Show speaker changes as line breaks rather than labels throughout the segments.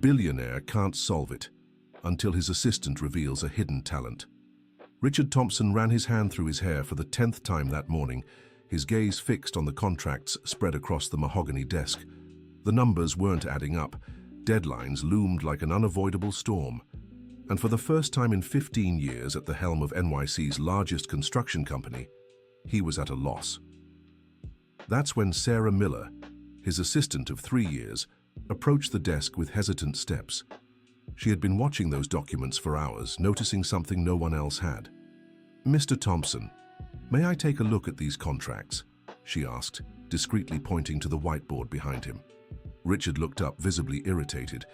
billionaire can't solve it until his assistant reveals a hidden talent. Richard Thompson ran his hand through his hair for the 10th time that morning, his gaze fixed on the contracts spread across the mahogany desk. The numbers weren't adding up. Deadlines loomed like an unavoidable storm. And for the first time in 15 years at the helm of NYC's largest construction company, he was at a loss. That's when Sarah Miller, his assistant of 3 years, approached the desk with hesitant steps. She had been watching those documents for hours, noticing something no one else had. "Mr. Thompson, may I take a look at these contracts?" she asked, discreetly pointing to the whiteboard behind him. Richard looked up, visibly irritated.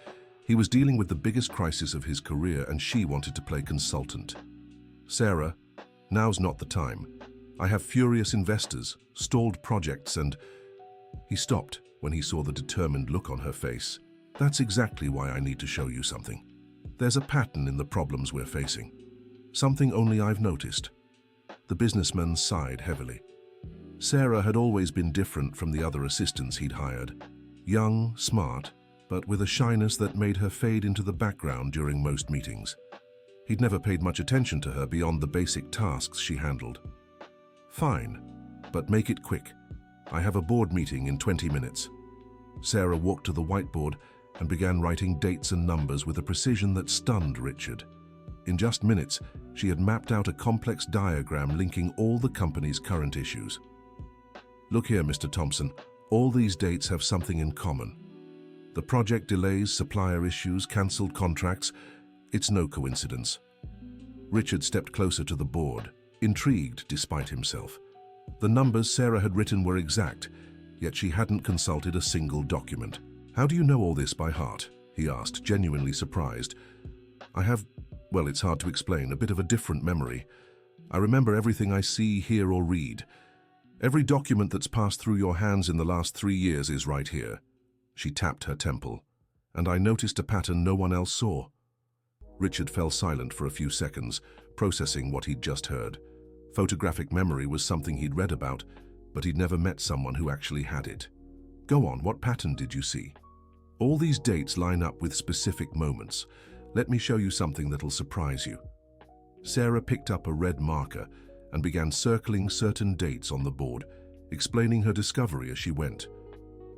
He was dealing with the biggest crisis of his career, and she wanted to play consultant. "Sarah, now's not the time. I have furious investors, stalled projects, and..." He stopped when he saw the determined look on her face. "That's exactly why I need to show you something. There's a pattern in the problems we're facing. Something only I've noticed." The businessman sighed heavily. Sarah had always been different from the other assistants he'd hired. Young, smart, but with a shyness that made her fade into the background during most meetings. He'd never paid much attention to her beyond the basic tasks she handled. "Fine, but make it quick. I have a board meeting in 20 minutes. Sarah walked to the whiteboard and began writing dates and numbers with a precision that stunned Richard. In just minutes, she had mapped out a complex diagram linking all the company's current issues. "Look here, Mr. Thompson, all these dates have something in common. The project delays, supplier issues, cancelled contracts. It's no coincidence." Richard stepped closer to the board, intrigued despite himself. The numbers Sarah had written were exact, yet she hadn't consulted a single document. "How do you know all this by heart?" he asked, genuinely surprised. "I have, well, it's hard to explain, a bit of a different memory. I remember everything I see, hear, or read. Every document that's passed through your hands in the last 3 years is right here." She tapped her temple. "And I noticed a pattern no one else saw." Richard fell silent for a few seconds, processing what he'd just heard. Photographic memory was something he'd read about, but he'd never met someone who actually had it. "Go on, what pattern did you see?" "All these dates line up with specific moments. Let me show you something that'll surprise you." Sarah picked up a red marker and began circling certain dates on the board, explaining her discovery as she went.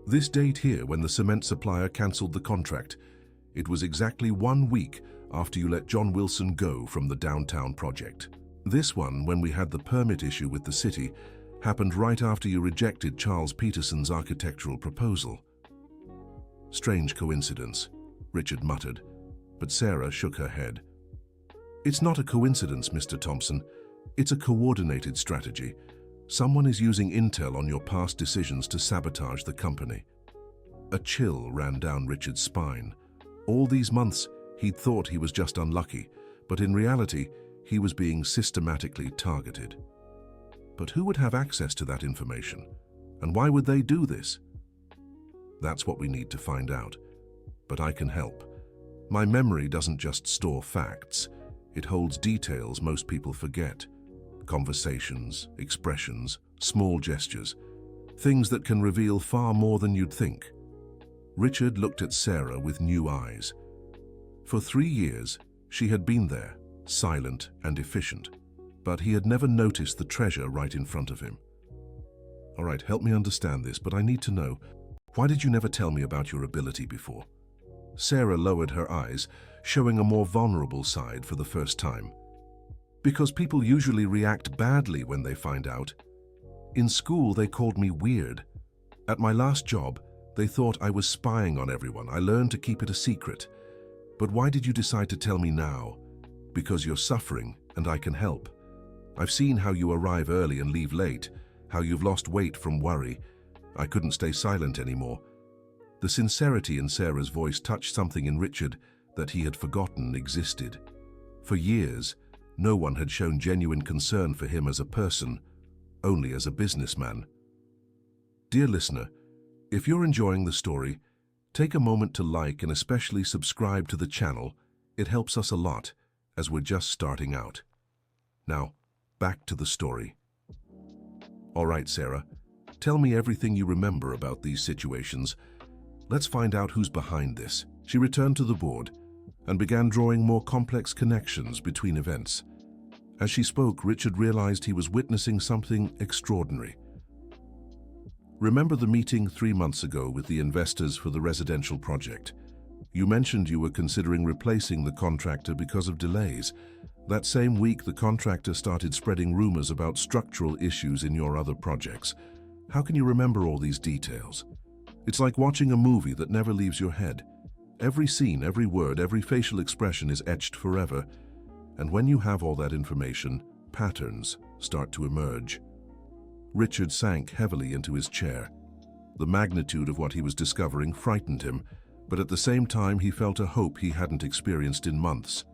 "This date here, when the cement supplier cancelled the contract, it was exactly 1 week after you let John Wilson go from the downtown project. This one, when we had the permit issue with the city, happened right after you rejected Charles Peterson's architectural proposal." "Strange coincidence," Richard muttered, but Sarah shook her head. "It's not a coincidence, Mr. Thompson. It's a coordinated strategy. Someone is using intel on your past decisions to sabotage the company." A chill ran down Richard's spine. All these months, he'd thought he was just unlucky, but in reality, he was being systematically targeted. But who would have access to that information? And why would they do this? That's what we need to find out. But I can help. My memory doesn't just store facts. It holds details most people forget. Conversations, expressions, small gestures. Things that can reveal far more than you'd think. Richard looked at Sarah with new eyes. For 3 years, she had been there, silent and efficient, but he had never noticed the treasure right in front of him. "All right, help me understand this, but I need to know, why did you never tell me about your ability before?" Sarah lowered her eyes, showing a more vulnerable side for the first time. "Because people usually react badly when they find out. In school, they called me weird. At my last job, they thought I was spying on everyone. I learned to keep it a secret. But why did you decide to tell me now? Because you're suffering, and I can help. I've seen how you arrive early and leave late, how you've lost weight from worry. I couldn't stay silent anymore." The sincerity in Sarah's voice touched something in Richard that he had forgotten existed. For years, no one had shown genuine concern for him as a person, only as a businessman. Dear listener, if you're enjoying the story, take a moment to like and especially subscribe to the channel. It helps us a lot, as we're just starting out. Now, back to the story. "All right, Sarah, tell me everything you remember about these situations. Let's find out who's behind this." She returned to the board and began drawing more complex connections between events. As she spoke, Richard realized he was witnessing something extraordinary. Remember the meeting 3 months ago with the investors for the residential project? You mentioned you were considering replacing the contractor because of delays. That same week, the contractor started spreading rumors about structural issues in your other projects. How can you remember all these details? It's like watching a movie that never leaves your head. Every scene, every word, every facial expression is etched forever. And when you have all that information, patterns start to emerge. Richard sank heavily into his chair. The magnitude of what he was discovering frightened him, but at the same time he felt a hope he hadn't experienced in months.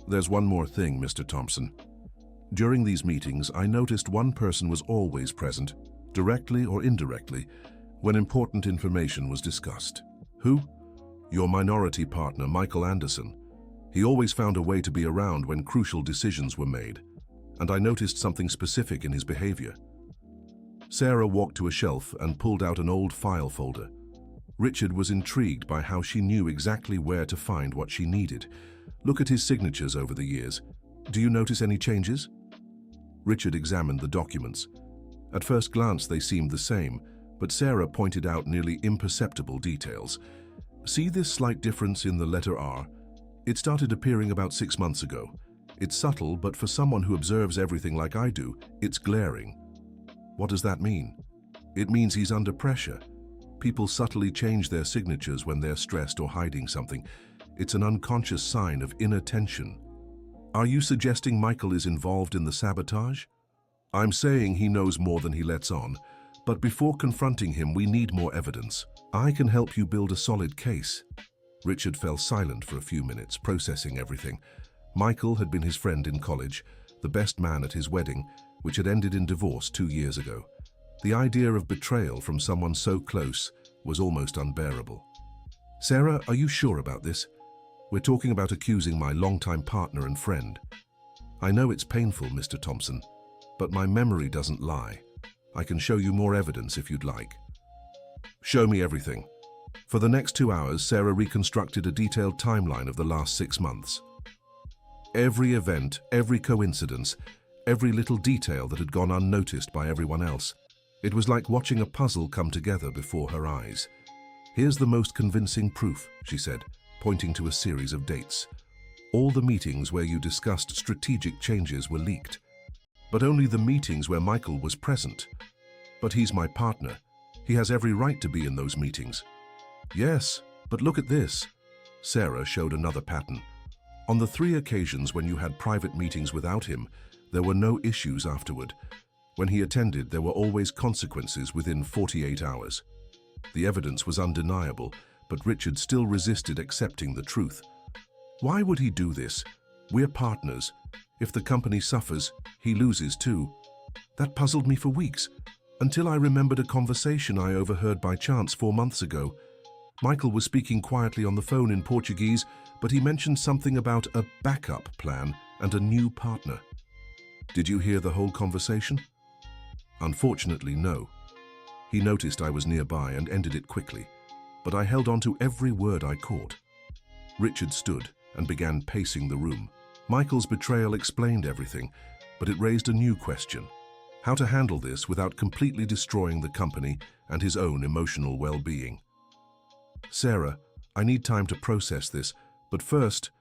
There's one more thing, Mr. Thompson. During these meetings, I noticed one person was always present, directly or indirectly, when important information was discussed. Who? Your minority partner, Michael Anderson. He always found a way to be around when crucial decisions were made, and I noticed something specific in his behavior. Sarah walked to a shelf and pulled out an old file folder. Richard was intrigued by how she knew exactly where to find what she needed. Look at his signatures over the years. Do you notice any changes? Richard examined the documents. At first glance, they seemed the same, but Sarah pointed out nearly imperceptible details. See this slight difference in the letter R? It started appearing about 6 months ago. It's subtle, but for someone who observes everything like I do, it's glaring. What does that mean? It means he's under pressure. People subtly change their signatures when they're stressed or hiding something. It's an unconscious sign of inner tension. Are you suggesting Michael is involved in the sabotage? I'm saying he knows more than he lets on, but before confronting him, we need more evidence. I can help you build a solid case. Richard fell silent for a few minutes, processing everything. Michael had been his friend in college, the best man at his wedding, which had ended in divorce 2 years ago. The idea of betrayal from someone so close was almost unbearable. Sarah, are you sure about this? We're talking about accusing my longtime partner and friend. I know it's painful, Mr. Thompson, but my memory doesn't lie. I can show you more evidence if you'd like. Show me everything. For the next 2 hours, Sarah reconstructed a detailed timeline of the last 6 months. Every event, every coincidence, every little detail that had gone unnoticed by everyone else. It was like watching a puzzle come together before her eyes. Here's the most convincing proof, she said, pointing to a series of dates. All the meetings where you discussed strategic changes were leaked, but only the meetings where Michael was present. But he's my partner. He has every right to be in those meetings. Yes, but look at this. Sarah showed another pattern. On the 3 occasions when you had private meetings without him, there were no issues afterward. When he attended, there were always consequences within 48 hours. The evidence was undeniable, but Richard still resisted accepting the truth. Why would he do this? We're partners. If the company suffers, he loses too. That puzzled me for weeks, until I remembered a conversation I overheard by chance 4 months ago. Michael was speaking quietly on the phone in Portuguese, but he mentioned something about a backup plan and a new partner. Did you hear the whole conversation? Unfortunately, no. He noticed I was nearby and ended it quickly, but I held on to every word I caught. Richard stood and began pacing the room. Michael's betrayal explained everything, but it raised a new question: how to handle this without completely destroying the company and his own emotional well-being. Sarah, I need time to process this, but first,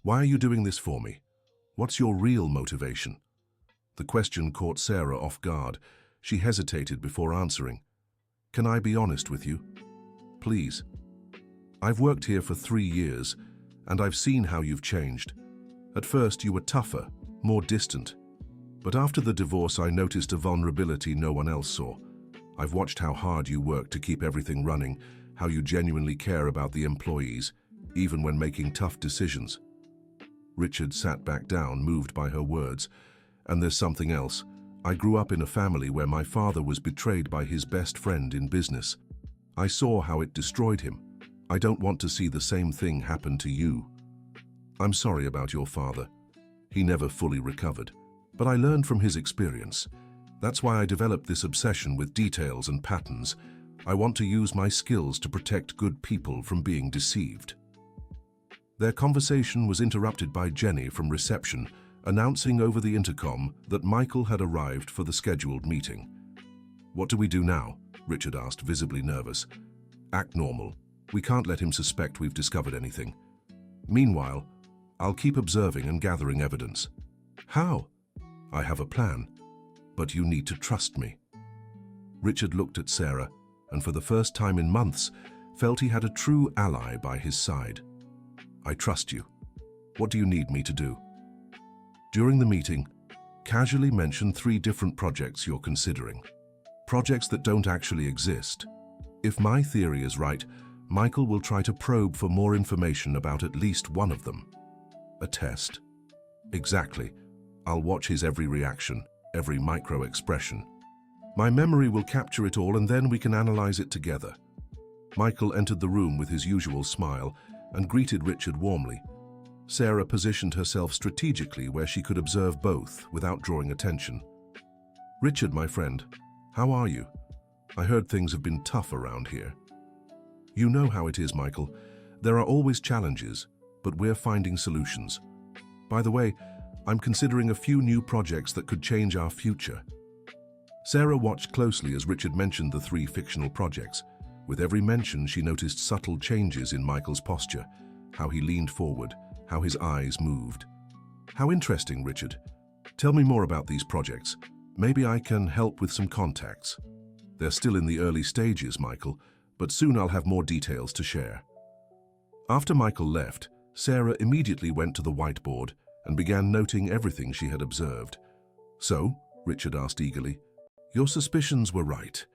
why are you doing this for me? What's your real motivation? The question caught Sarah off guard. She hesitated before answering. Can I be honest with you? Please. I've worked here for 3 years, and I've seen how you've changed. At first, you were tougher, more distant. But after the divorce, I noticed a vulnerability no one else saw. I've watched how hard you work to keep everything running, how you genuinely care about the employees, even when making tough decisions. Richard sat back down, moved by her words. And there's something else. I grew up in a family where my father was betrayed by his best friend in business. I saw how it destroyed him. I don't want to see the same thing happen to you. I'm sorry about your father. He never fully recovered. But I learned from his experience. That's why I developed this obsession with details and patterns. I want to use my skills to protect good people from being deceived." Their conversation was interrupted by Jenny from reception, announcing over the intercom that Michael had arrived for the scheduled meeting. "What do we do now?" Richard asked, visibly nervous. "Act normal. We can't let him suspect we've discovered anything. Meanwhile, I'll keep observing and gathering evidence." "How?" "I have a plan, but you need to trust me." Richard looked at Sarah, and for the first time in months, felt he had a true ally by his side. "I trust you. What do you need me to do?" During the meeting, casually mention 3 different projects you're considering. Projects that don't actually exist. If my theory is right, Michael will try to probe for more information about at least one of them. A test. Exactly. I'll watch his every reaction, every micro-expression. My memory will capture it all, and then we can analyze it together. Michael entered the room with his usual smile and greeted Richard warmly. Sarah positioned herself strategically where she could observe both without drawing attention. "Richard, my friend, how are you? I heard things have been tough around here." "You know how it is, Michael. There are always challenges, but we're finding solutions. By the way, I'm considering a few new projects that could change our future." Sarah watched closely as Richard mentioned the 3 fictional projects. With every mention, she noticed subtle changes in Michael's posture, how he leaned forward, how his eyes moved. "How interesting, Richard. Tell me more about these projects. Maybe I can help with some contacts." "They're still in the early stages, Michael, but soon I'll have more details to share." After Michael left, Sarah immediately went to the whiteboard and began noting everything she had observed. "So," Richard asked eagerly, "your suspicions were right.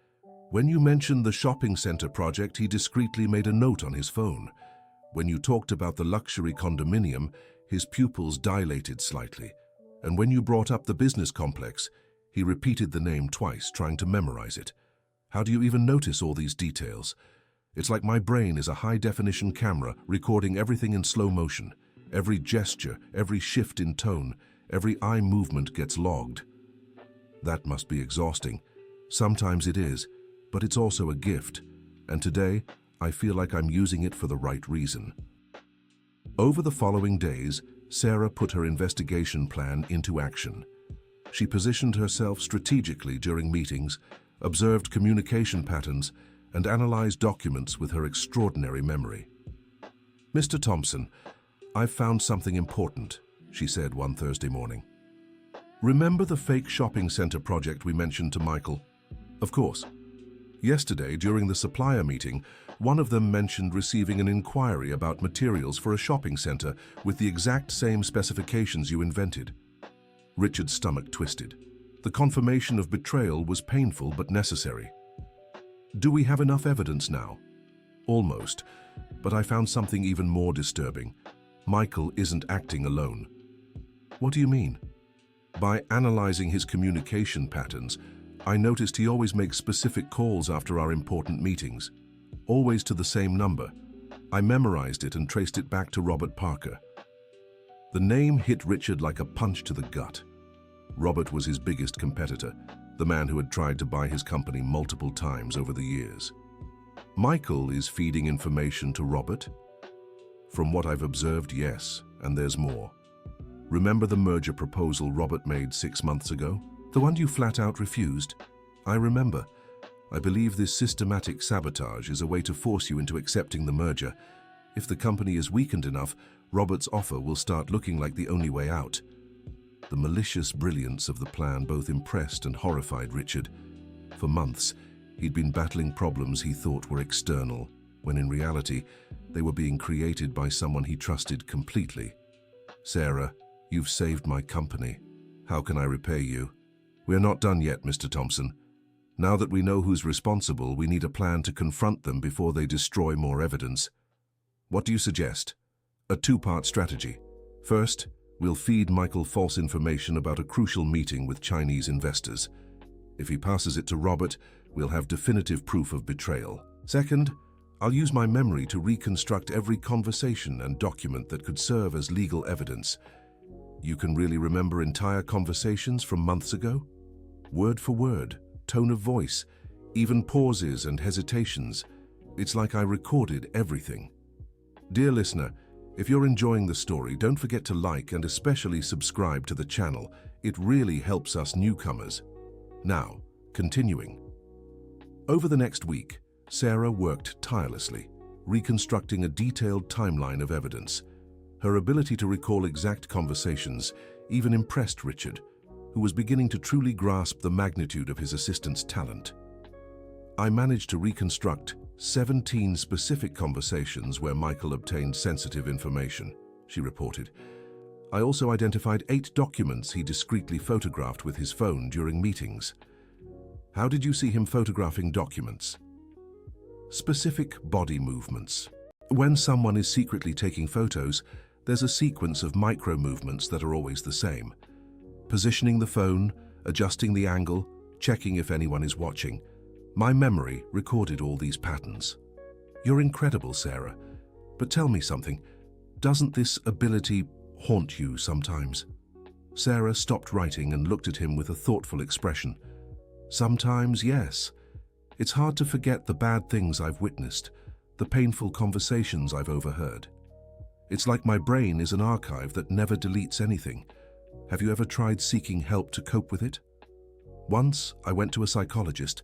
When you mentioned the shopping center project, he discreetly made a note on his phone. When you talked about the luxury condominium, his pupils dilated slightly. And when you brought up the business complex, he repeated the name twice, trying to memorize it. How do you even notice all these details? It's like my brain is a high-definition camera recording everything in slow motion. Every gesture, every shift in tone, every eye movement gets logged." "That must be exhausting. Sometimes it is, but it's also a gift. And today, I feel like I'm using it for the right reason." Over the following days, Sarah put her investigation plan into action. She positioned herself strategically during meetings, observed communication patterns, and analyzed documents with her extraordinary memory. "Mr. Thompson, I've found something important," she said one Thursday morning. "Remember the fake shopping center project we mentioned to Michael?" "Of course. Yesterday, during the supplier meeting, one of them mentioned receiving an inquiry about materials for a shopping center with the exact same specifications you invented." Richard's stomach twisted. The confirmation of betrayal was painful but necessary. "Do we have enough evidence now?" "Almost, but I found something even more disturbing. Michael isn't acting alone." "What do you mean?" "By analyzing his communication patterns, I noticed he always makes specific calls after our important meetings. Always to the same number. I memorized it and traced it back to Robert Parker." The name hit Richard like a punch to the gut. Robert was his biggest competitor, the man who had tried to buy his company multiple times over the years. "Michael is feeding information to Robert?" "From what I've observed, yes, and there's more. Remember the merger proposal Robert made 6 months ago? The one you flat out refused?" "I remember. I believe this systematic sabotage is a way to force you into accepting the merger. If the company is weakened enough, Robert's offer will start looking like the only way out." The malicious brilliance of the plan both impressed and horrified Richard. For months, he'd been battling problems he thought were external, when in reality, they were being created by someone he trusted completely. "Sarah, you've saved my company. How can I repay you?" "We're not done yet, Mr. Thompson. Now that we know who's responsible, we need a plan to confront them before they destroy more evidence." "What do you suggest?" "A 2-part strategy. First, we'll feed Michael false information about a crucial meeting with Chinese investors. If he passes it to Robert, we'll have definitive proof of betrayal. Second, I'll use my memory to reconstruct every conversation and document that could serve as legal evidence." "You can really remember entire conversations from months ago?" "Word for word, tone of voice, Even pauses and hesitations. It's like I recorded everything. Dear listener, if you're enjoying the story, don't forget to like and especially subscribe to the channel. It really helps us newcomers. Now, continuing. Over the next week, Sarah worked tirelessly, reconstructing a detailed timeline of evidence. Her ability to recall exact conversations even impressed Richard, who was beginning to truly grasp the magnitude of his assistant's talent. I managed to reconstruct 17 specific conversations where Michael obtained sensitive information, she reported. I also identified 8 documents he discreetly photographed with his phone during meetings. How did you see him photographing documents? Specific body movements. When someone is secretly taking photos, there's a sequence of micro movements that are always the same. Positioning the phone, adjusting the angle, checking if anyone is watching. My memory recorded all these patterns. You're incredible, Sarah. But tell me something. Doesn't this ability haunt you sometimes? Sarah stopped writing and looked at him with a thoughtful expression. Sometimes, yes. It's hard to forget the bad things I've witnessed, the painful conversations I've overheard. It's like my brain is an archive that never deletes anything. Have you ever tried seeking help to cope with it? Once, I went to a psychologist,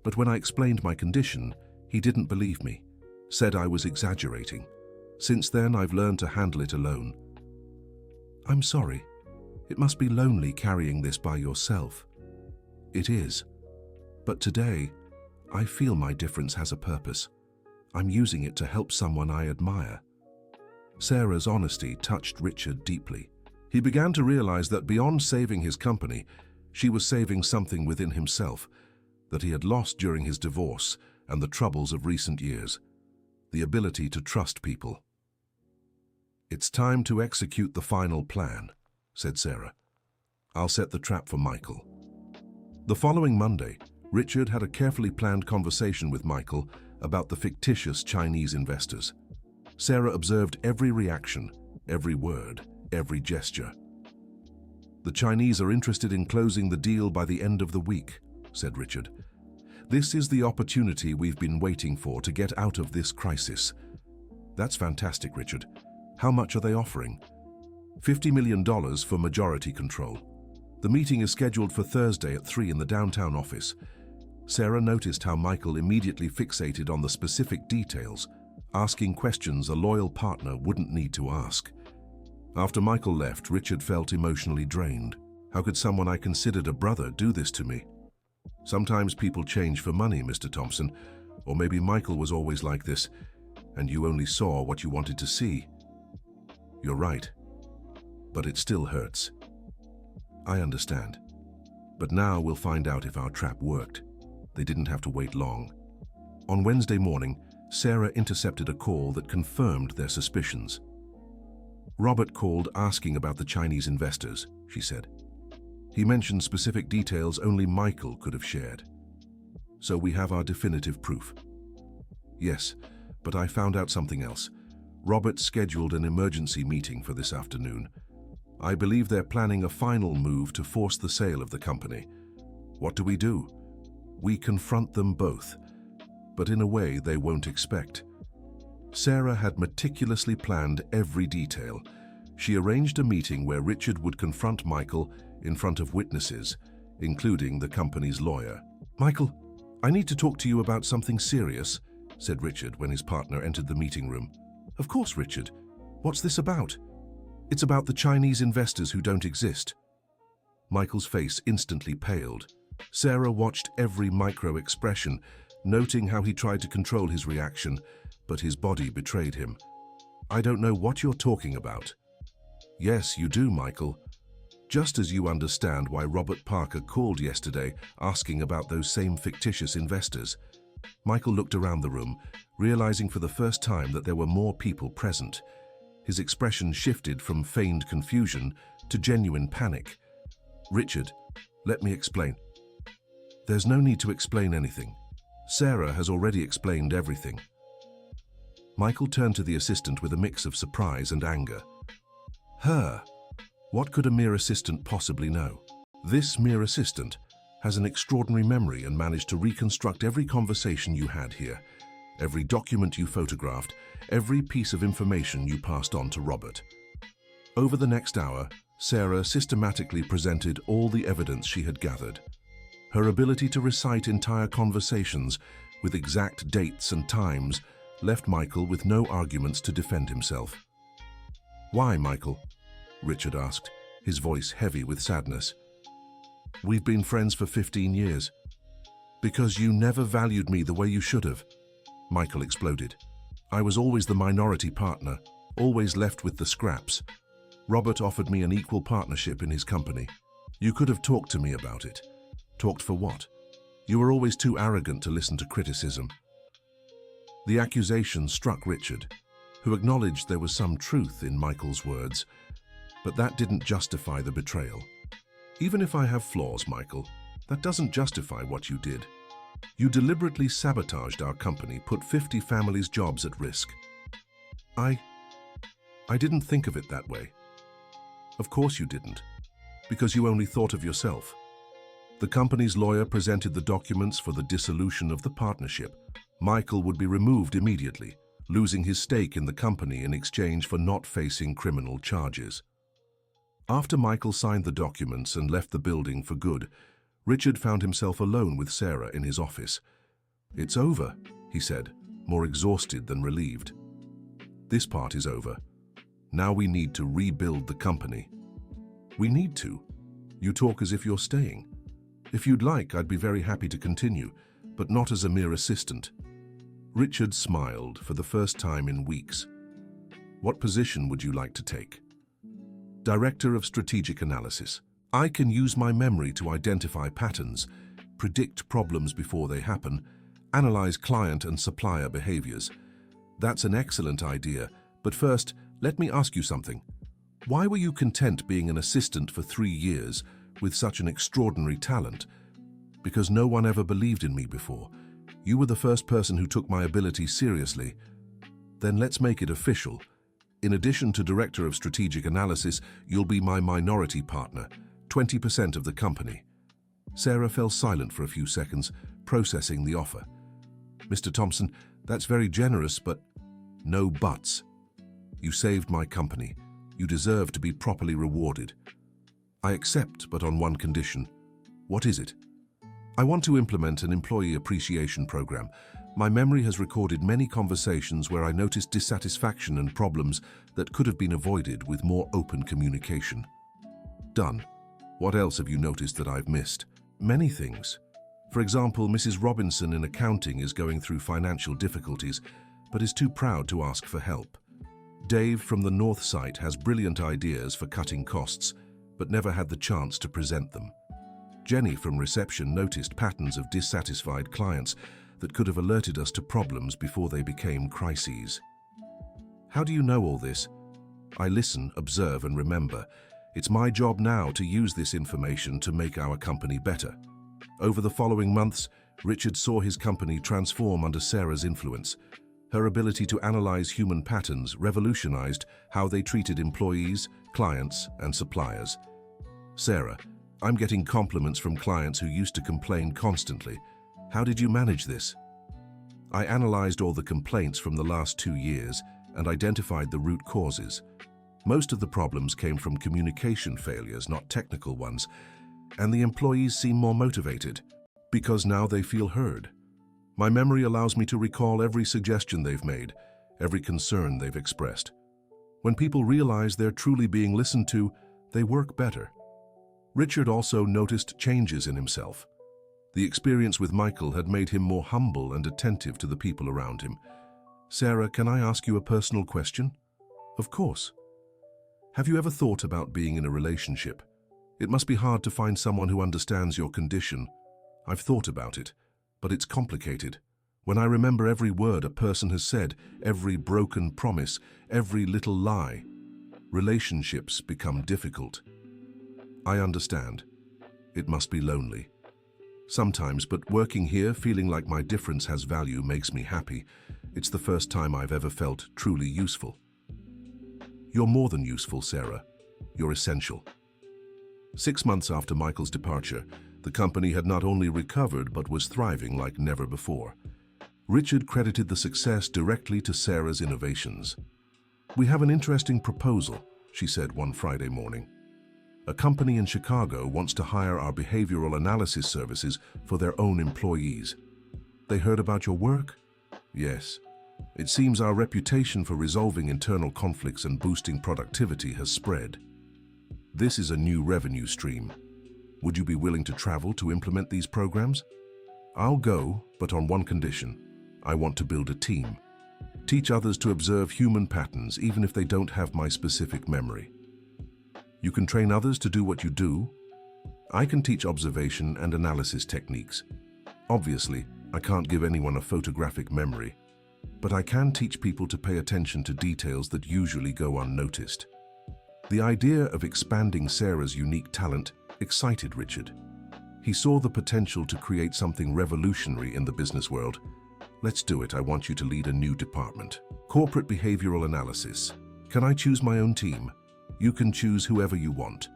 but when I explained my condition, he didn't believe me, said I was exaggerating. Since then, I've learned to handle it alone. I'm sorry. It must be lonely carrying this by yourself. It is. But today, I feel my difference has a purpose. I'm using it to help someone I admire. Sarah's honesty touched Richard deeply. He began to realize that beyond saving his company, she was saving something within himself that he had lost during his divorce and the troubles of recent years, the ability to trust people. It's time to execute the final plan, said Sarah. I'll set the trap for Michael. The following Monday, Richard had a carefully planned conversation with Michael about the fictitious Chinese investors. Sarah observed every reaction, every word, every gesture. The Chinese are interested in closing the deal by the end of the week, said Richard. This is the opportunity we've been waiting for to get out of this crisis. That's fantastic, Richard. How much are they offering? $50 million for majority control. The meeting is scheduled for Thursday at 3 in the downtown office. Sarah noticed how Michael immediately fixated on the specific details, asking questions a loyal partner wouldn't need to ask. After Michael left, Richard felt emotionally drained. How could someone I considered a brother do this to me? Sometimes people change for money, Mr. Thompson, or maybe Michael was always like this, and you only saw what you wanted to see. You're right, but it still hurts. I understand. But now we'll find out if our trap worked. They didn't have to wait long. On Wednesday morning, Sarah intercepted a call that confirmed their suspicions. Robert called asking about the Chinese investors, she said. He mentioned specific details only Michael could have shared. So we have our definitive proof. Yes, but I found out something else. Robert scheduled an emergency meeting for this afternoon. I believe they're planning a final move to force the sale of the company. What do? We confront them both, but in a way they won't expect. Sarah had meticulously planned every detail. She arranged a meeting where Richard would confront Michael in front of witnesses, including the company's lawyer. Michael, I need to talk to you about something serious, said Richard when his partner entered the meeting room. Of course, Richard. What's this about? It's about the Chinese investors who don't exist. Michael's face instantly paled. Sarah watched every micro-expression, noting how he tried to control his reaction, but his body betrayed him. I don't know what you're talking about. Yes, you do, Michael. Just as you understand why Robert Parker called yesterday asking about those same fictitious investors. Michael looked around the room, realizing for the first time that there were more people present. His expression shifted from feigned confusion to genuine panic. Richard, let me explain. There's no need to explain anything. Sarah has already explained everything. Michael turned to the assistant with a mix of surprise and anger. Her? What could a mere assistant possibly know? This mere assistant? has an extraordinary memory and managed to reconstruct every conversation you had here, every document you photographed, every piece of information you passed on to Robert. Over the next hour, Sarah systematically presented all the evidence she had gathered. Her ability to recite entire conversations with exact dates and times left Michael with no arguments to defend himself. "Why, Michael?" Richard asked, his voice heavy with sadness. "We've been friends for 15 years. Because you never valued me the way you should have," Michael exploded. "I was always the minority partner, always left with the scraps. Robert offered me an equal partnership in his company. You could have talked to me about it. Talked for what? You were always too arrogant to listen to criticism." The accusation struck Richard, who acknowledged there was some truth in Michael's words, but that didn't justify the betrayal. "Even if I have flaws, Michael, that doesn't justify what you did. You deliberately sabotaged our company, put 50 families' jobs at risk." I didn't think of it that way." "Of course you didn't, because you only thought of yourself." The company's lawyer presented the documents for the dissolution of the partnership. Michael would be removed immediately, losing his stake in the company in exchange for not facing criminal charges. After Michael signed the documents and left the building for good, Richard found himself alone with Sarah in his office. "It's over," he said, more exhausted than relieved. "This part is over. Now we need to rebuild the company." "We need to? You talk as if you're staying. If you'd like, I'd be very happy to continue, but not as a mere assistant." Richard smiled for the first time in weeks. "What position would you like to take?" "Director of Strategic Analysis. I can use my memory to identify patterns, predict problems before they happen, analyze client and supplier behaviors." "That's an excellent idea, but first, let me ask you something. Why were you content being an assistant for 3 years with such an extraordinary talent?" "Because no one ever believed in me before. You were the first person who took my ability seriously." "Then let's make it official. In addition to Director of Strategic Analysis, you'll be my minority partner, 20% of the company." Sarah fell silent for a few seconds, processing the offer. "Mr. Thompson, that's very generous, but..." "No buts. You saved my company. You deserve to be properly rewarded." "I accept, but on one condition." "What is it?" "I want to implement an employee appreciation program. My memory has recorded many conversations where I noticed dissatisfaction and problems that could have been avoided with more open communication." "Done. What else have you noticed that I've missed?" "Many things. For example, Mrs. Robinson in accounting is going through financial difficulties, but is too proud to ask for help. Dave from the North site has brilliant ideas for cutting costs, but never had the chance to present them. Jenny from reception noticed patterns of dissatisfied clients that could have alerted us to problems before they became crises." "How do you know all this?" "I listen, observe, and remember. It's my job now to use this information to make our company better." Over the following months, Richard saw his company transform under Sarah's influence. Her ability to analyze human patterns revolutionized how they treated employees, clients, and suppliers. "Sarah, I'm getting compliments from clients who used to complain constantly. How did you manage this?" "I analyzed all the complaints from the last 2 years and identified the root causes. Most of the problems came from communication failures, not technical ones, and the employees seem more motivated because now they feel heard. My memory allows me to recall every suggestion they've made, every concern they've expressed. When people realize they're truly being listened to, they work better." Richard also noticed changes in himself. The experience with Michael had made him more humble and attentive to the people around him. "Sarah, can I ask you a personal question?" "Of course." "Have you ever thought about being in a relationship? It must be hard to find someone who understands your condition." "I've thought about it, but it's complicated. When I remember every word a person has said, every broken promise, every little lie, relationships become difficult." "I understand. It must be lonely." "Sometimes, but working here, feeling like my difference has value makes me happy. It's the first time I've ever felt truly useful." "You're more than useful, Sarah. You're essential." 6 months after Michael's departure, The company had not only recovered but was thriving like never before. Richard credited the success directly to Sarah's innovations. "We have an interesting proposal," she said one Friday morning. "A company in Chicago wants to hire our behavioral analysis services for their own employees. They heard about your work?" "Yes. It seems our reputation for resolving internal conflicts and boosting productivity has spread. This is a new revenue stream. Would you be willing to travel to implement these programs?" "I'll go, but on one condition. I want to build a team. Teach others to observe human patterns, even if they don't have my specific memory." "You can train others to do what you do?" "I can teach observation and analysis techniques. Obviously, I can't give anyone a photographic memory, but I can teach people to pay attention to details that usually go unnoticed." The idea of expanding Sarah's unique talent excited Richard. He saw the potential to create something revolutionary in the business world. "Let's do it. I want you to lead a new department. Corporate behavioral analysis. Can I choose my own team?" "You can choose whoever you want."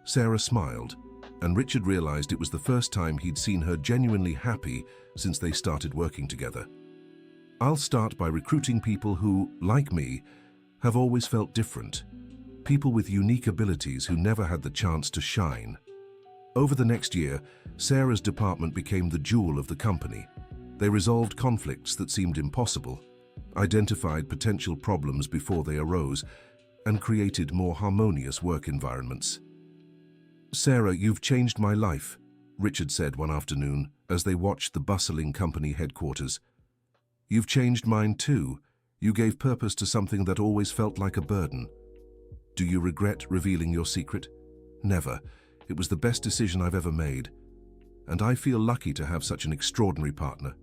Sarah smiled, and Richard realized it was the first time he'd seen her genuinely happy since they started working together. "I'll start by recruiting people who, like me, have always felt different. People with unique abilities who never had the chance to shine." Over the next year, Sarah's department became the jewel of the company. They resolved conflicts that seemed impossible, identified potential problems before they arose, and created more harmonious work environments. "Sarah, you've changed my life," Richard said one afternoon as they watched the bustling company headquarters. "You've changed mine too. You gave purpose to something that always felt like a burden." "Do you regret revealing your secret?" "Never. It was the best decision I've ever made. And I feel lucky to have such an extraordinary partner.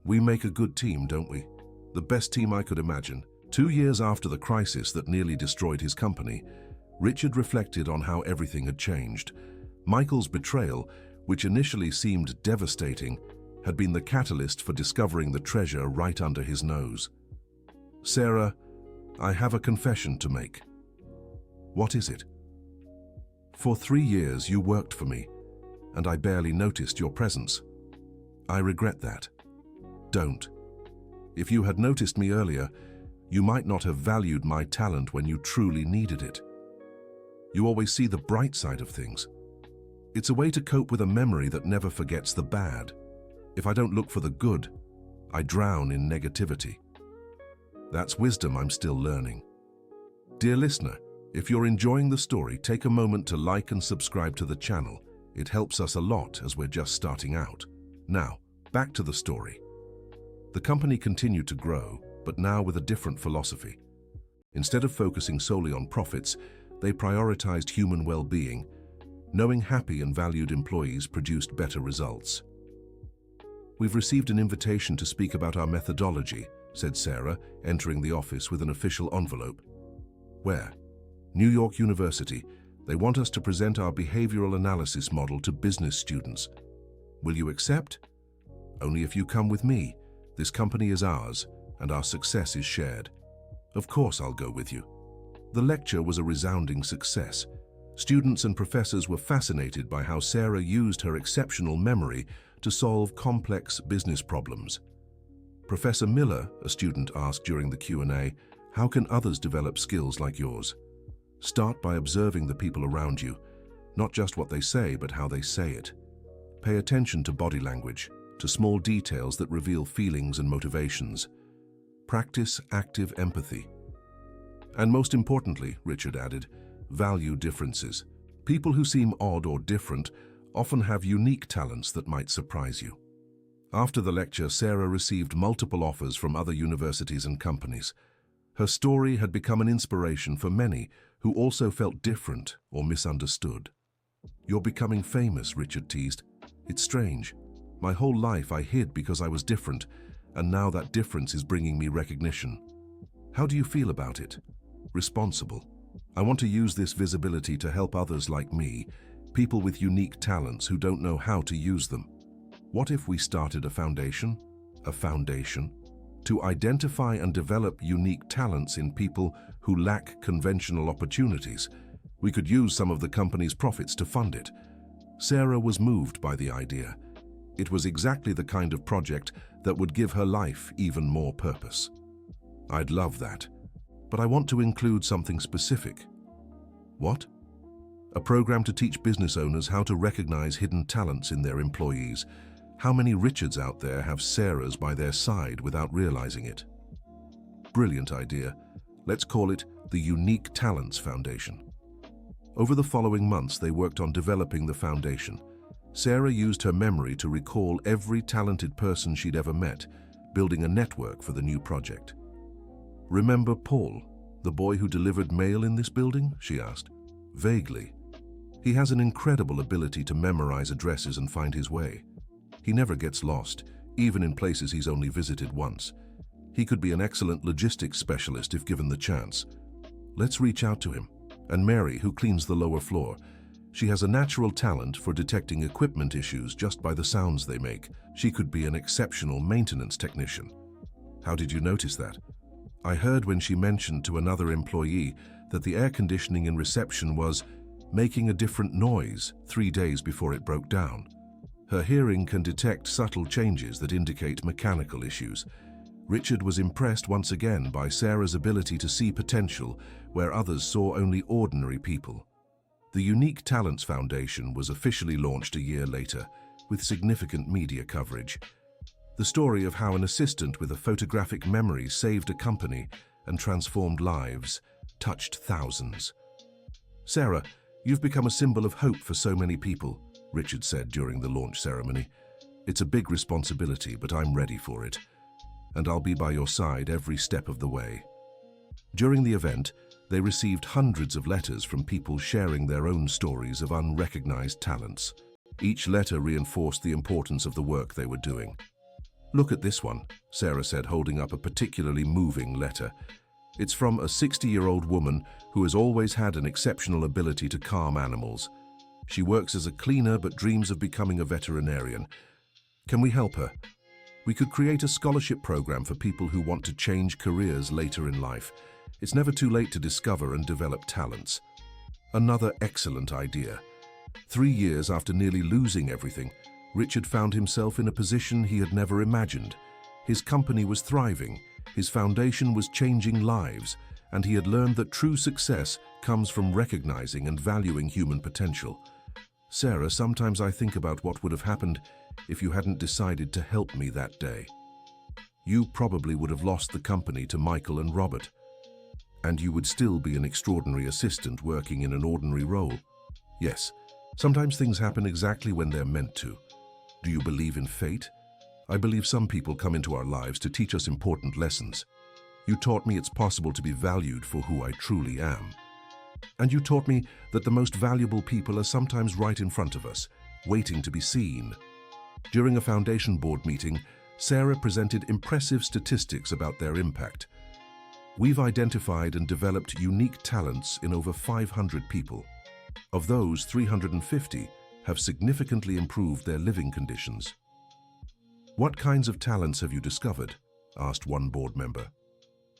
We make a good team, don't we? The best team I could imagine." 2 years after the crisis that nearly destroyed his company, Richard reflected on how everything had changed. Michael's betrayal, which initially seemed devastating, had been the catalyst for discovering the treasure right under his nose. "Sarah, I have a confession to make." "What is it?" "For 3 years you worked for me, and I barely noticed your presence. I regret that." "Don't. If you had noticed me earlier, you might not have valued my talent when you truly needed it. You always see the bright side of things. It's a way to cope with a memory that never forgets the bad. If I don't look for the good, I drown in negativity. That's wisdom I'm still learning." Dear listener, if you're enjoying the story, take a moment to like and subscribe to the channel. It helps us a lot as we're just starting out. Now, back to the story. The company continued to grow, but now with a different philosophy. Instead of focusing solely on profits, they prioritized human well-being. Knowing happy and valued employees produced better results. "We've received an invitation to speak about our methodology," said Sarah, entering the office with an official envelope. "Where?" "New York University. They want us to present our behavioral analysis model to business students. Will you accept?" "Only if you come with me. This company is ours, and our success is shared." "Of course I'll go with you." The lecture was a resounding success. Students and professors were fascinated by how Sarah used her exceptional memory to solve complex business problems. "Professor Miller," a student asked during the Q&A, "how can others develop skills like yours?" "Start by observing the people around you, not just what they say, but how they say it. Pay attention to body language, to small details that reveal feelings and motivations. Practice active empathy. And most importantly," Richard added, "value differences. People who seem odd or different often have unique talents that might surprise you." After the lecture, Sarah received multiple offers from other universities and companies. Her story had become an inspiration for many who also felt different or misunderstood. "You're becoming famous," Richard teased. "It's strange. My whole life I hid because I was different, and now that difference is bringing me recognition. How do you feel about it?" "Responsible. I want to use this visibility to help others like me, people with unique talents who don't know how to use them. What if we started a foundation? A foundation? To identify and develop unique talents in people who lack conventional opportunities. We could use some of the company's profits to fund it." Sarah was moved by the idea. It was exactly the kind of project that would give her life even more purpose. I'd love that, but I want to include something specific. What? A program to teach business owners how to recognize hidden talents in their employees. How many Richards out there have Sarahs by their side without realizing it? Brilliant idea. Let's call it the Unique Talents Foundation. Over the following months, they worked on developing the foundation. Sarah used her memory to recall every talented person she'd ever met, building a network for the new project. "Remember Paul, the boy who delivered mail in this building?" she asked. "Vaguely. He has an incredible ability to memorize addresses and find his way. He never gets lost, even in places he's only visited once. He could be an excellent logistics specialist if given the chance. Let's reach out to him. And Mary, who cleans the lower floor. She has a natural talent for detecting equipment issues just by the sounds they make. She could be an exceptional maintenance technician." "How did you notice that?" "I heard when she mentioned to another employee that the air conditioning in reception was making a different noise 3 days before it broke down. Her hearing can detect subtle changes that indicate mechanical issues." Richard was impressed once again by Sarah's ability to see potential where others saw only ordinary people. The Unique Talents Foundation was officially launched a year later, with significant media coverage. The story of how an assistant with a photographic memory saved a company and transformed lives touched thousands. "Sarah, you've become a symbol of hope for so many people," Richard said during the launch ceremony. "It's a big responsibility, but I'm ready for it. And I'll be by your side every step of the way." During the event, they received hundreds of letters from people sharing their own stories of unrecognized talents. Each letter reinforced the importance of the work they were doing. "Look at this one," Sarah said, holding up a particularly moving letter. "It's from a 60-year-old woman who has always had an exceptional ability to calm animals. She works as a cleaner but dreams of becoming a veterinarian. Can we help her? We could create a scholarship program for people who want to change careers later in life. It's never too late to discover and develop talents." Another excellent idea. 3 years after nearly losing everything, Richard found himself in a position he had never imagined. His company was thriving, his foundation was changing lives, and he had learned that true success comes from recognizing and valuing human potential. "Sarah, sometimes I think about what would have happened if you hadn't decided to help me that day. You probably would have lost the company to Michael and Robert. And you would still be an extraordinary assistant working in an ordinary role. Yes, sometimes things happen exactly when they're meant to. Do you believe in fate? I believe some people come into our lives to teach us important lessons. You taught me it's possible to be valued for who I truly am. And you taught me that the most valuable people are sometimes right in front of us, waiting to be seen." During a foundation board meeting, Sarah presented impressive statistics about their impact. "We've identified and developed unique talents in over 500 people. Of those, 350 have significantly improved their living conditions." "What kinds of talents have you discovered?" asked one board member.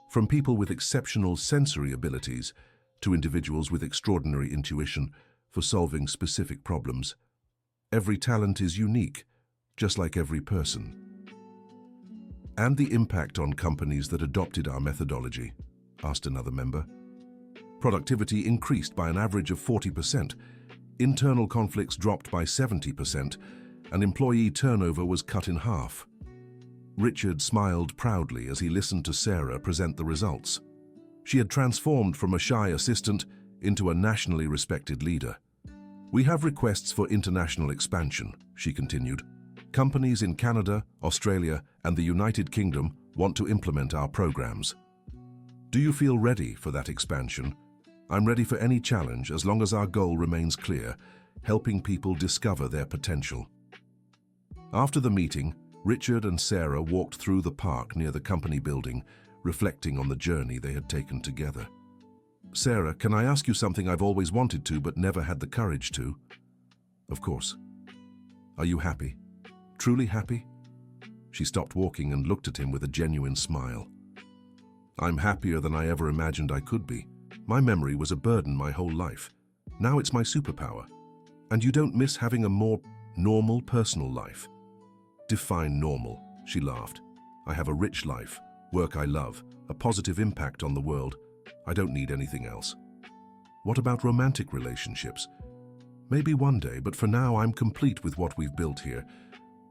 "From people with exceptional sensory abilities to individuals with extraordinary intuition for solving specific problems. Every talent is unique, just like every person." "And the impact on companies that adopted our methodology?" asked another member. "Productivity increased by an average of 40%, internal conflicts dropped by 70%, and employee turnover was cut in half." Richard smiled proudly as he listened to Sarah present the results. She had transformed from a shy assistant into a nationally respected leader. "We have requests for international expansion," she continued. "Companies in Canada, Australia, and the United Kingdom want to implement our programs. Do you feel ready for that expansion? I'm ready for any challenge as long as our goal remains clear, helping people discover their potential." After the meeting, Richard and Sarah walked through the park near the company building, reflecting on the journey they had taken together. "Sarah, can I ask you something I've always wanted to but never had the courage to?" "Of course." "Are you happy? Truly happy?" She stopped walking and looked at him with a genuine smile. "I'm happier than I ever imagined I could be. My memory was a burden my whole life. Now it's my superpower. And you don't miss having a more normal personal life. Define normal, she laughed. I have a rich life, work I love, a positive impact on the world. I don't need anything else. What about romantic relationships? Maybe one day, but for now I'm complete with what we've built here.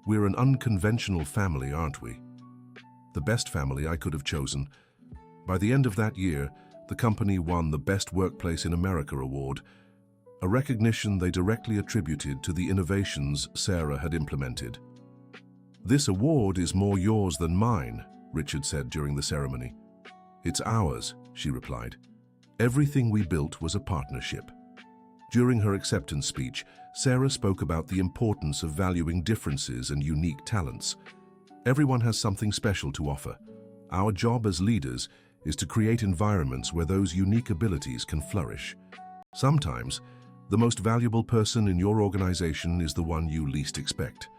We're an unconventional family, aren't we? The best family I could have chosen. By the end of that year, the company won the Best Workplace in America award, a recognition they directly attributed to the innovations Sarah had implemented. This award is more yours than mine, Richard said during the ceremony. It's ours, she replied. Everything we built was a partnership. During her acceptance speech, Sarah spoke about the importance of valuing differences and unique talents. Everyone has something special to offer. Our job as leaders is to create environments where those unique abilities can flourish. Sometimes, the most valuable person in your organization is the one you least expect.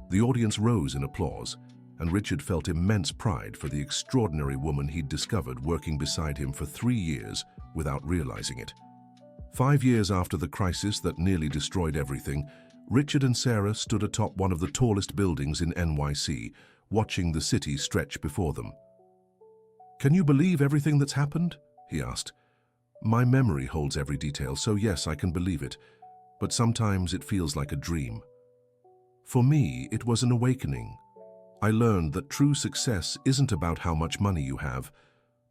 The audience rose in applause, and Richard felt immense pride for the extraordinary woman he'd discovered working beside him for 3 years without realizing it. 5 years after the crisis that nearly destroyed everything, Richard and Sarah stood atop one of the tallest buildings in NYC, watching the city stretch before them. "Can you believe everything that's happened?" he asked. "My memory holds every detail, so yes, I can believe it, but sometimes it feels like a dream." For me, it was an awakening. I learned that true success isn't about how much money you have,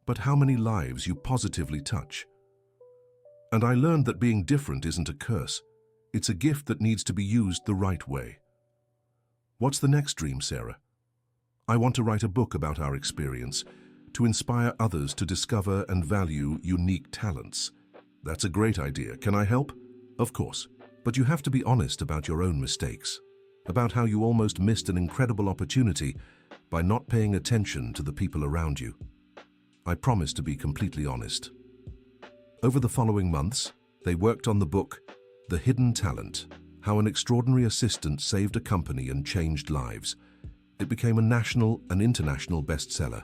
but how many lives you positively touch. And I learned that being different isn't a curse. It's a gift that needs to be used the right way. What's the next dream, Sarah? I want to write a book about our experience, to inspire others to discover and value unique talents. That's a great idea. Can I help? Of course. But you have to be honest about your own mistakes, about how you almost missed an incredible opportunity by not paying attention to the people around you. I promise to be completely honest. Over the following months, they worked on the book, The Hidden Talent, How an Extraordinary Assistant Saved a Company and Changed Lives. It became a national and international bestseller.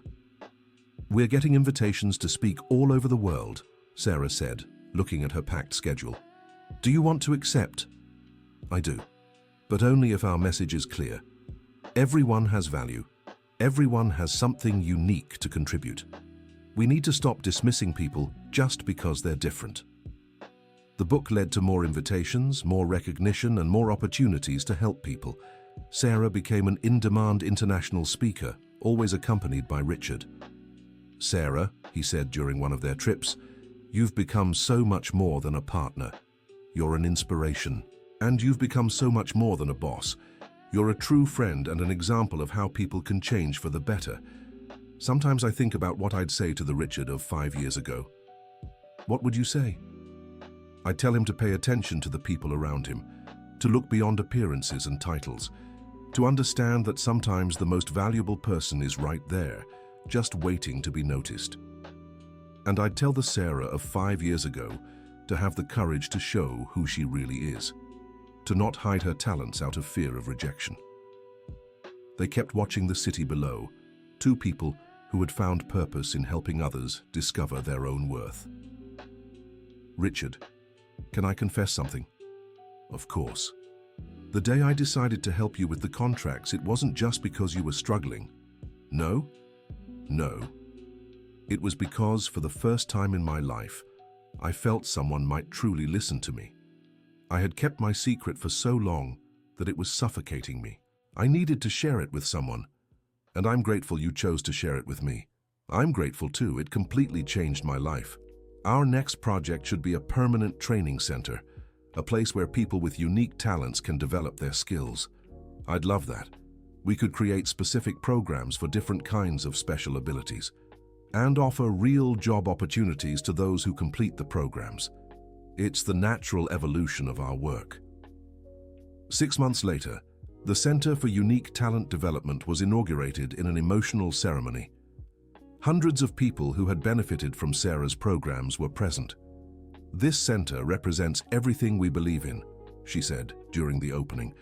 We're getting invitations to speak all over the world, Sarah said, looking at her packed schedule. Do you want to accept? I do, but only if our message is clear. Everyone has value. Everyone has something unique to contribute. We need to stop dismissing people just because they're different. The book led to more invitations, more recognition, and more opportunities to help people. Sarah became an in-demand international speaker, always accompanied by Richard. Sarah, he said during one of their trips, you've become so much more than a partner. You're an inspiration. And you've become so much more than a boss. You're a true friend and an example of how people can change for the better. Sometimes I think about what I'd say to the Richard of 5 years ago. What would you say? I'd tell him to pay attention to the people around him, to look beyond appearances and titles, to understand that sometimes the most valuable person is right there, just waiting to be noticed. And I'd tell the Sarah of 5 years ago to have the courage to show who she really is, to not hide her talents out of fear of rejection. They kept watching the city below, two people who had found purpose in helping others discover their own worth. Richard, can I confess something? Of course. The day I decided to help you with the contracts, it wasn't just because you were struggling. No? No. It was because, for the first time in my life, I felt someone might truly listen to me. I had kept my secret for so long that it was suffocating me. I needed to share it with someone, and I'm grateful you chose to share it with me. I'm grateful too. It completely changed my life. Our next project should be a permanent training center, a place where people with unique talents can develop their skills. I'd love that. We could create specific programs for different kinds of special abilities and offer real job opportunities to those who complete the programs. It's the natural evolution of our work. 6 months later, the Center for Unique Talent Development was inaugurated in an emotional ceremony. Hundreds of people who had benefited from Sarah's programs were present. This center represents everything we believe in, she said during the opening.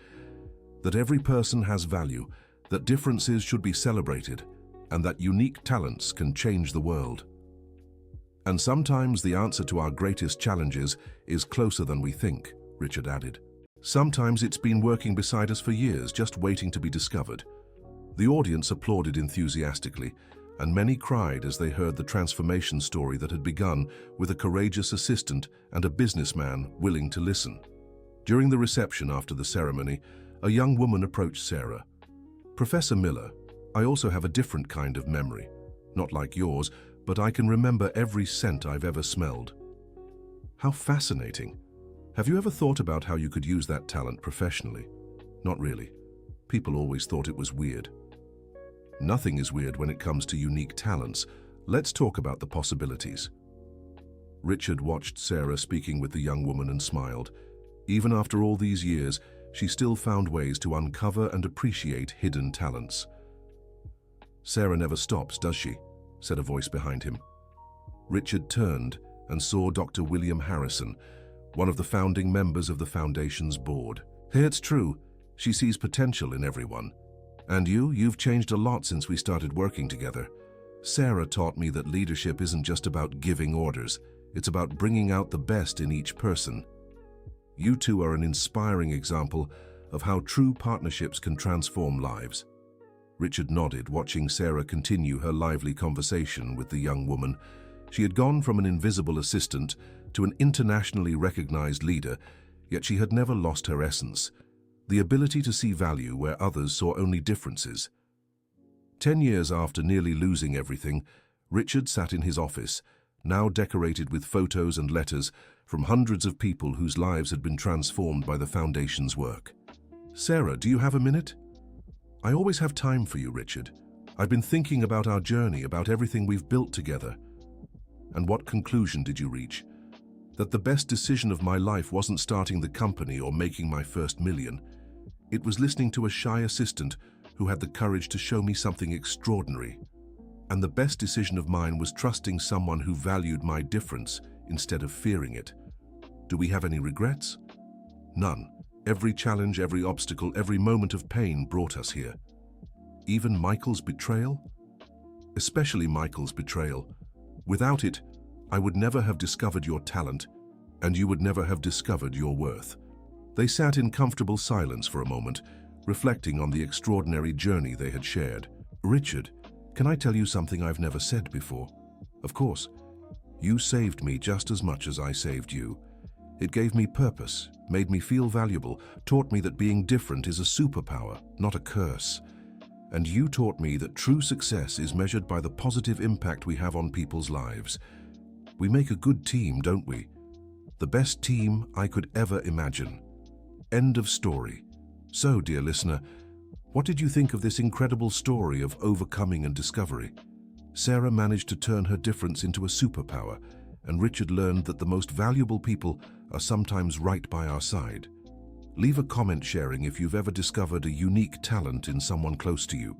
That every person has value, that differences should be celebrated, and that unique talents can change the world. And sometimes the answer to our greatest challenges is closer than we think, Richard added. Sometimes it's been working beside us for years, just waiting to be discovered. The audience applauded enthusiastically, and many cried as they heard the transformation story that had begun with a courageous assistant and a businessman willing to listen. During the reception after the ceremony, a young woman approached Sarah. "Professor Miller, I also have a different kind of memory. Not like yours, but I can remember every scent I've ever smelled." "How fascinating. Have you ever thought about how you could use that talent professionally?" "Not really. People always thought it was weird." "Nothing is weird when it comes to unique talents. Let's talk about the possibilities." Richard watched Sarah speaking with the young woman and smiled. Even after all these years, she still found ways to uncover and appreciate hidden talents. "Sarah never stops, does she?" said a voice behind him. Richard turned and saw Dr. William Harrison, one of the founding members of the Foundation's board. "Hey, it's true. She sees potential in everyone. And you've changed a lot since we started working together. Sarah taught me that leadership isn't just about giving orders. It's about bringing out the best in each person. You two are an inspiring example of how true partnerships can transform lives." Richard nodded, watching Sarah continue her lively conversation with the young woman. She had gone from an invisible assistant to an internationally recognized leader, yet she had never lost her essence, the ability to see value where others saw only differences. 10 years after nearly losing everything, Richard sat in his office, now decorated with photos and letters from hundreds of people whose lives had been transformed by the Foundation's work. "Sarah, do you have a minute?" "I always have time for you, Richard. I've been thinking about our journey, about everything we've built together." "And what conclusion did you reach?" "That the best decision of my life wasn't starting the company or making my first million. It was listening to a shy assistant who had the courage to show me something extraordinary. And the best decision of mine was trusting someone who valued my difference instead of fearing it. Do we have any regrets? None. Every challenge, every obstacle, every moment of pain brought us here. Even Michael's betrayal? Especially Michael's betrayal. Without it, I would never have discovered your talent, and you would never have discovered your worth." They sat in comfortable silence for a moment, reflecting on the extraordinary journey they had shared. "Richard, can I tell you something I've never said before?" "Of course. You saved me just as much as I saved you. It gave me purpose, made me feel valuable, taught me that being different is a superpower, not a curse. And you taught me that true success is measured by the positive impact we have on people's lives. We make a good team, don't we? The best team I could ever imagine." End of story. So, dear listener, what did you think of this incredible story of overcoming and discovery? Sarah managed to turn her difference into a superpower, and Richard learned that the most valuable people are sometimes right by our side. Leave a comment sharing if you've ever discovered a unique talent in someone close to you.